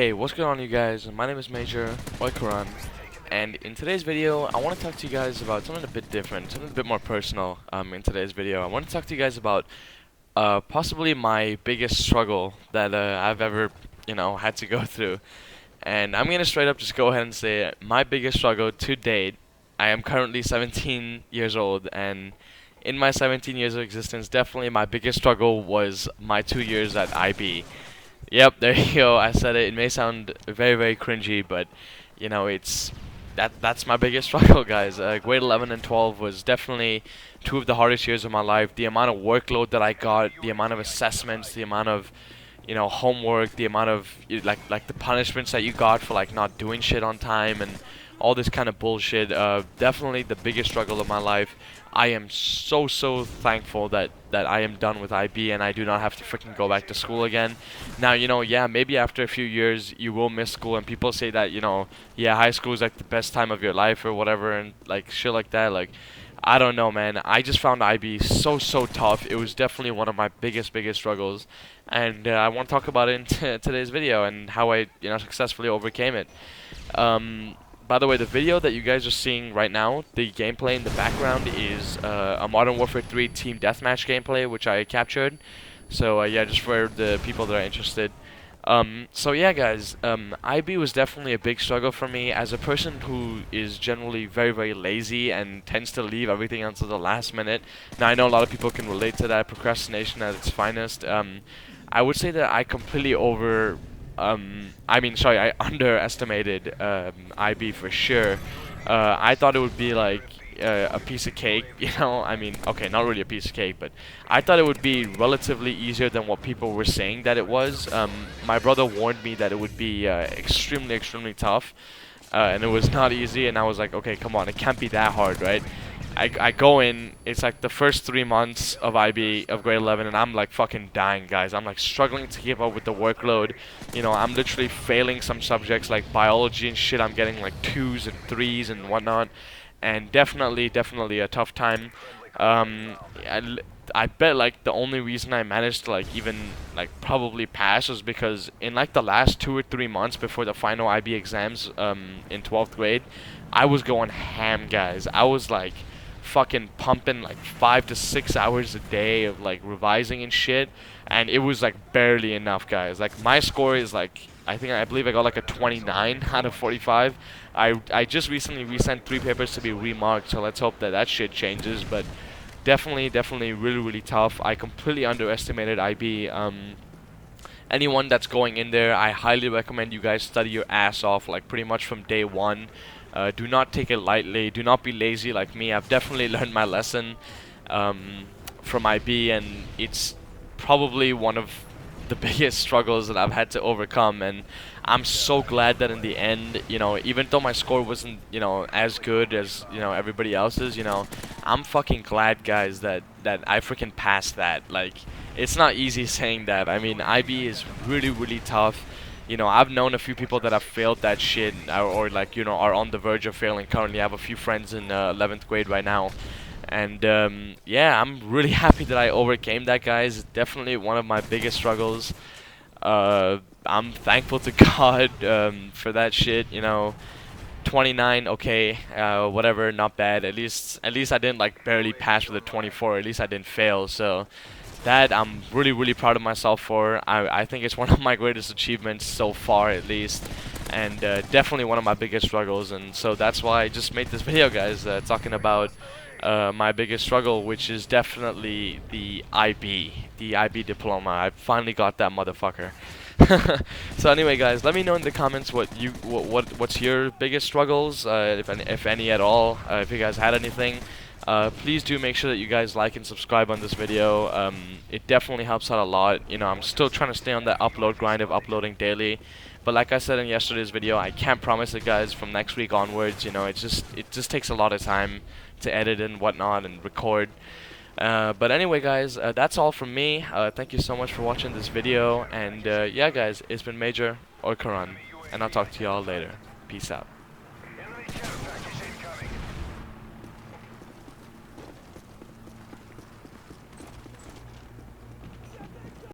Hey, what's going on, you guys? My name is Major Oikaran, and in today's video, I want to talk to you guys about something a bit different, something a bit more personal. In today's video, I want to talk to you guys about possibly my biggest struggle that I've ever, had to go through. And I'm gonna straight up just go ahead and say my biggest struggle to date. I am currently 17 years old, and in my 17 years of existence, definitely my biggest struggle was my 2 years at IB. Yep, there you go. I said it. It may sound very, very cringy, but it's that's my biggest struggle, guys. Grade 11 and 12 was definitely two of the hardest years of my life. The amount of workload that I got, the amount of assessments, the amount of homework, the amount of like the punishments that you got for like not doing shit on time and all this kind of bullshit. Definitely the biggest struggle of my life. I am so thankful that I am done with IB and I do not have to freaking go back to school again. Now, yeah, maybe after a few years you will miss school, and people say that, yeah, high school is like the best time of your life or whatever, and like shit like that. Like, I don't know, man. I just found IB so tough. It was definitely one of my biggest struggles, and I want to talk about it in today's video and how I successfully overcame it. By the way, the video that you guys are seeing right now, the gameplay in the background is a Modern Warfare 3 Team Deathmatch gameplay, which I captured. So yeah, just for the people that are interested. So yeah, guys, IB was definitely a big struggle for me as a person who is generally very lazy and tends to leave everything until the last minute. Now, I know a lot of people can relate to that, procrastination at its finest. I would say that I completely I underestimated IB for sure. I thought it would be like a piece of cake, I mean, okay, not really a piece of cake, but I thought it would be relatively easier than what people were saying that it was. My brother warned me that it would be extremely tough, and it was not easy, and I was like, okay, come on, it can't be that hard, right? I go in, it's like the first 3 months of IB, of grade 11, and I'm like fucking dying, guys. I'm like struggling to keep up with the workload. I'm literally failing some subjects like biology and shit. I'm getting like 2s and 3s and whatnot, and definitely a tough time. I bet like the only reason I managed to like even like probably pass was because in like the last 2 or 3 months before the final IB exams in 12th grade, I was going ham, guys. I was like fucking pumping like 5 to 6 hours a day of like revising and shit, and it was like barely enough, guys. Like my score is like I believe I got like a 29 out of 45. I just recently resent 3 papers to be remarked, so let's hope that that shit changes. But definitely really tough. I completely underestimated IB. Anyone that's going in there, I highly recommend you guys study your ass off, like pretty much from day one. Do not take it lightly. Do not be lazy like me. I've definitely learned my lesson from IB, and it's probably one of the biggest struggles that I've had to overcome. And I'm so glad that in the end, even though my score wasn't, as good as, everybody else's, I'm fucking glad, guys, that I freaking passed that. Like, it's not easy saying that. I mean, IB is really tough. I've known a few people that have failed that shit, or like, are on the verge of failing currently. I have a few friends in 11th grade right now. And yeah, I'm really happy that I overcame that, guys. Definitely one of my biggest struggles. I'm thankful to God for that shit. 29, okay, whatever, not bad. At least I didn't like barely pass with a 24. At least I didn't fail. So that I'm really proud of myself for. I think it's one of my greatest achievements so far, at least, and definitely one of my biggest struggles. And so that's why I just made this video, guys, talking about my biggest struggle, which is definitely the IB diploma. I finally got that motherfucker. So anyway, guys, let me know in the comments what's your biggest struggles, if any at all. If you guys had anything. Please do make sure that you guys like and subscribe on this video. It definitely helps out a lot. I'm still trying to stay on that upload grind of uploading daily. But like I said in yesterday's video, I can't promise it, guys, from next week onwards. It just takes a lot of time to edit and whatnot and record. But anyway, guys, that's all from me. Thank you so much for watching this video. And yeah, guys, it's been Major Oikaran, and I'll talk to y'all later. Peace out.